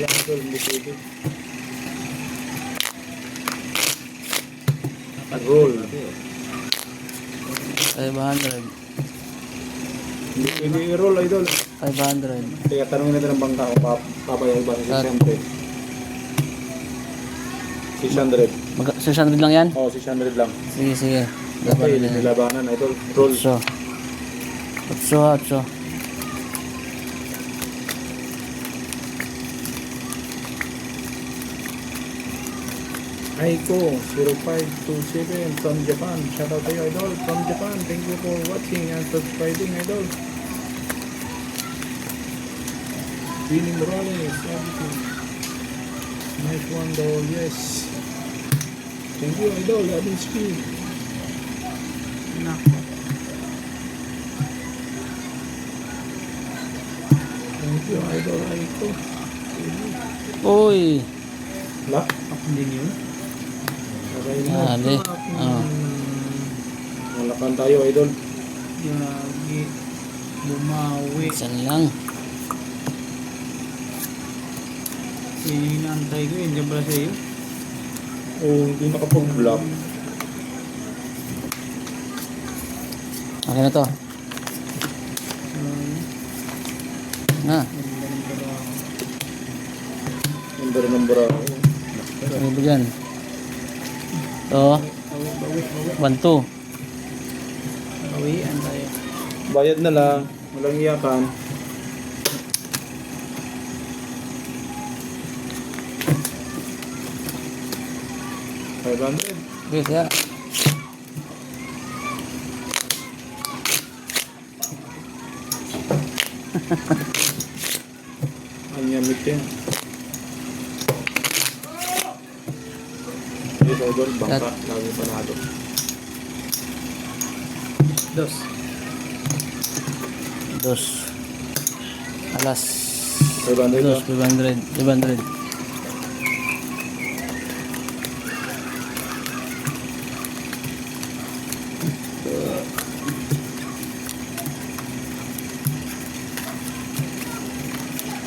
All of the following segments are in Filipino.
Ayan idol, hindi pwede. Roll. 500. Hindi pwede i-roll idol. 500. Kaya tanongin natin ang bangka kung papayag ba sa 600. 600. 600 lang yan? Oo, 600 lang. Sige, sige. Okay, Laban na yan. nilabanan idol. Roll. 8. 8. Aiko 0527 from Japan. Shout out to you idol from Japan. Thank you for watching and subscribing idol. Winnie Morales, everything. Nice one though, yes. Thank you idol, Adin Speed. Thank you idol Aiko. Uy. Lah, ako din yun. Okay na. Dali. Oh. Malakan tayo idol. Yagi. Bumawi. Isan lang. Sinantay ko yun. Diyan pala sa iyo. Oh, hindi nakapag-block. Okay na to. Na. Number ako. Ano ba dyan? Ito. 1-2. Bawian tayo. Bayad na lang. Walang iyakan. $500. Okay, kaya. Anyamit yan. Yes, idol. Bangka. Lagi panado. Dos. 2. Alas. 500 na. 500. 500.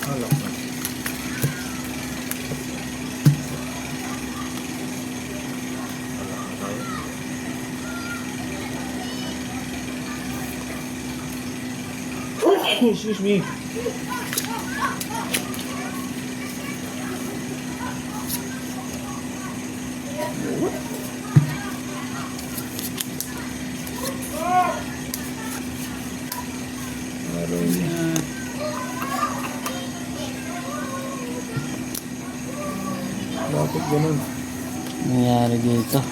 Alak na. Excuse me. Bakit ganun? Nangyari dito.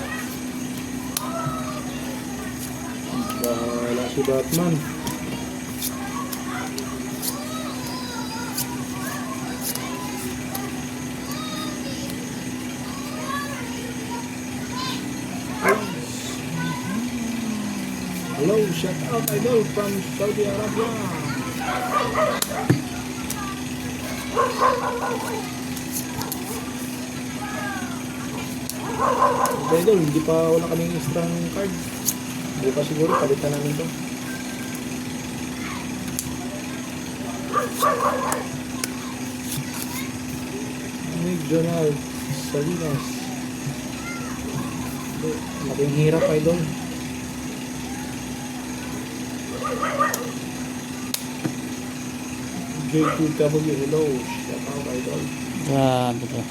Bahala si Batman. Hello, shout out idol from Saudi Arabia. Idol, hindi pa wala kaming extra card. Bukas siguro, palitan namin to. McDonald Salinas. Laking hirap idol. J2W, hello. Shout out idol. Grabe to.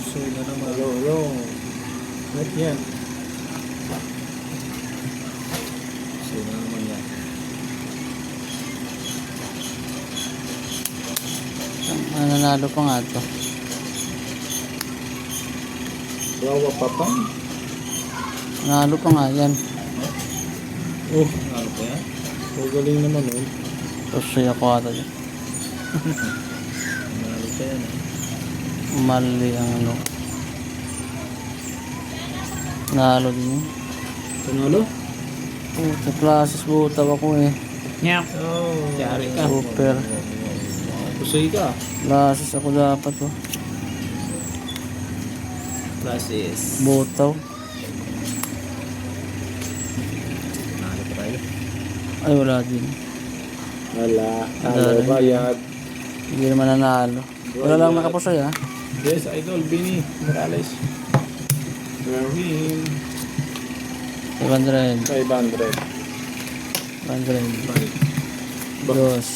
So na naman. Hello, hello. What yan? So na naman yan. Nananalo pa nga to. Wawa papang. Nanalo pa nga yan. Oh, ano pa yan? Oh, galing naman oh. Tapos siya ko ata dyan. Ano pa yan eh. Mali ang ano. Nalo din yun. Panalo? Sa classes butaw ako eh. Nyap. Oh. Yari ka. Super. Kusay ka. Classes ako dapat oh. Classes. Butaw. Panalo pa tayo. Ay wala din. Wala. Wala Talo rin. bayad. Hindi naman nanalo. Wala lang nakapusoy ha. Yes, Idol. Bini Morales. Merwin. 500. 500. 500. Dos.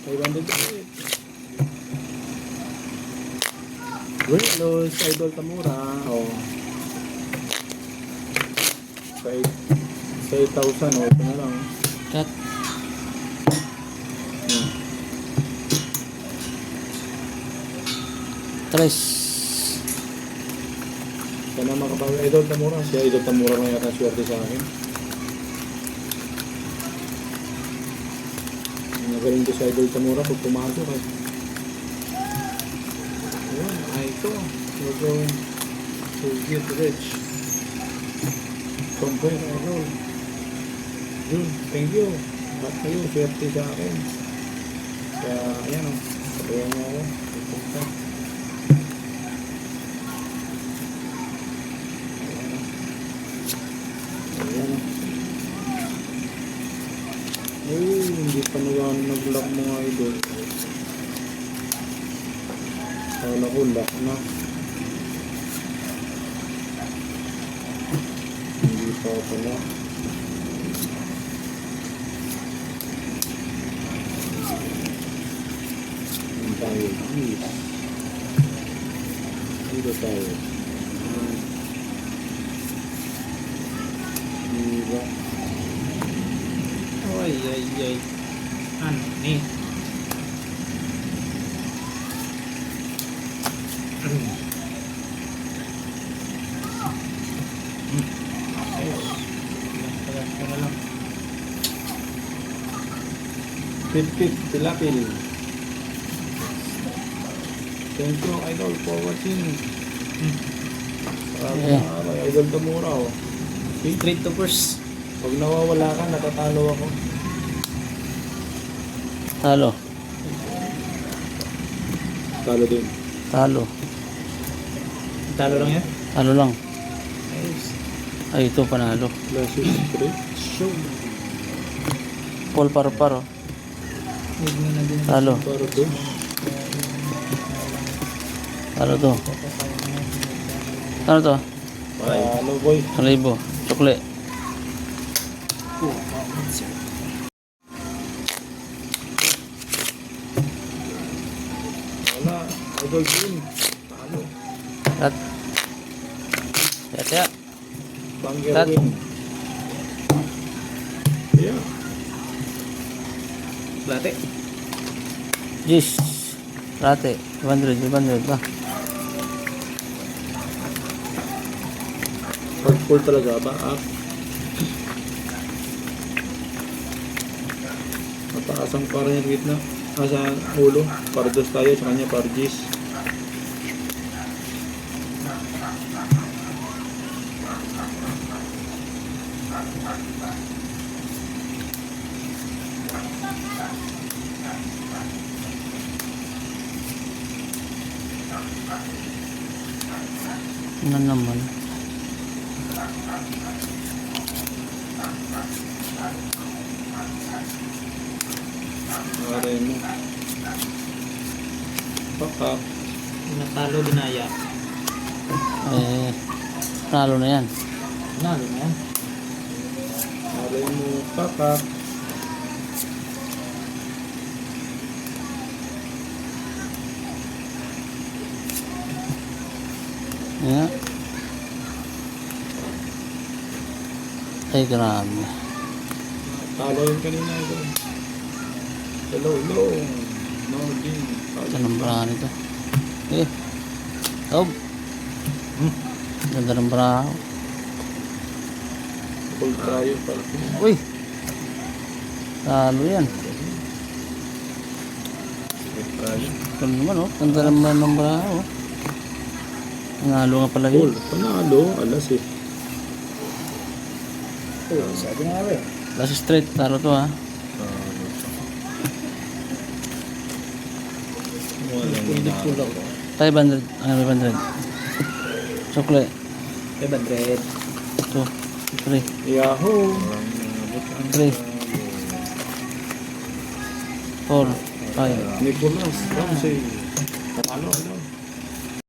500. Los Idol Tamura. Oh. 5,000. Oh, ito na lang. Cut. Tres. Sana makabawi Idol Tamura. Si Idol Tamura na yata swerte sa akin. Nagaling ko sa Idol Tamura pag pumasok eh. Ayan, ay ito. We're going to get rich. Compare Idol. Yun, thank you. Ba't kayo swerte sa akin? Kaya ayan o. Sabayan mo ako. Pupunta. Ayan o. Ay, hindi pa nag-lock mga idol. Kala ko lock na. Hindi pa pala. Ang tayo. Yes. Dito tayo. Diba? Ay, ay, ay. Ano ni? Pit-pit, tilapil. Thank you, Idol, for watching. Yeah. Idol Tamura, oh. See? Straight to first. Pag nawawala ka, natatalo ako. Talo. Talo din. Talo. Talo lang yan? Talo lang. Ayos. Ay, ito panalo. Classes 3. Show. Paul paro-paro. Huwag mo na din. Talo. Para to. Talo to. Talo to. Talo, boy. 1,000. Sukli. Wala. Idol din. Talo. Cut. Kaya. Pang-Erwin. Yeah. Late. Jis. Rate. 500 ba? Pag full talaga ba? Mataas ang parang yung gitna. Sa ulo. Pardos tayo. Sa kanya parjis. Ano naman? Aray mo. Pakap. Natalo binaya. Eh, talo na yan. Nalo na yan. Aray mo. Pakap. Yeah. Ay, grabe. Talo yung kanina ito. Hello, hello. No, din. Ito ng braha nito. Eh. Oh. Ganda ng braha. Full tayo pala. Uy. Talo yan. Tayo. Ito naman oh. Ganda naman ng braha oh. Nalo nga pala Full. yun. Panalo. Alas eh. Sabi nga ba eh. Last straight. Talo to ha. Pwede pull ako. 500. Ano 500? Sukle. 500. Ito. 3. Yahoo! 3. 4. 5. Nicolas Ramsey. Ano?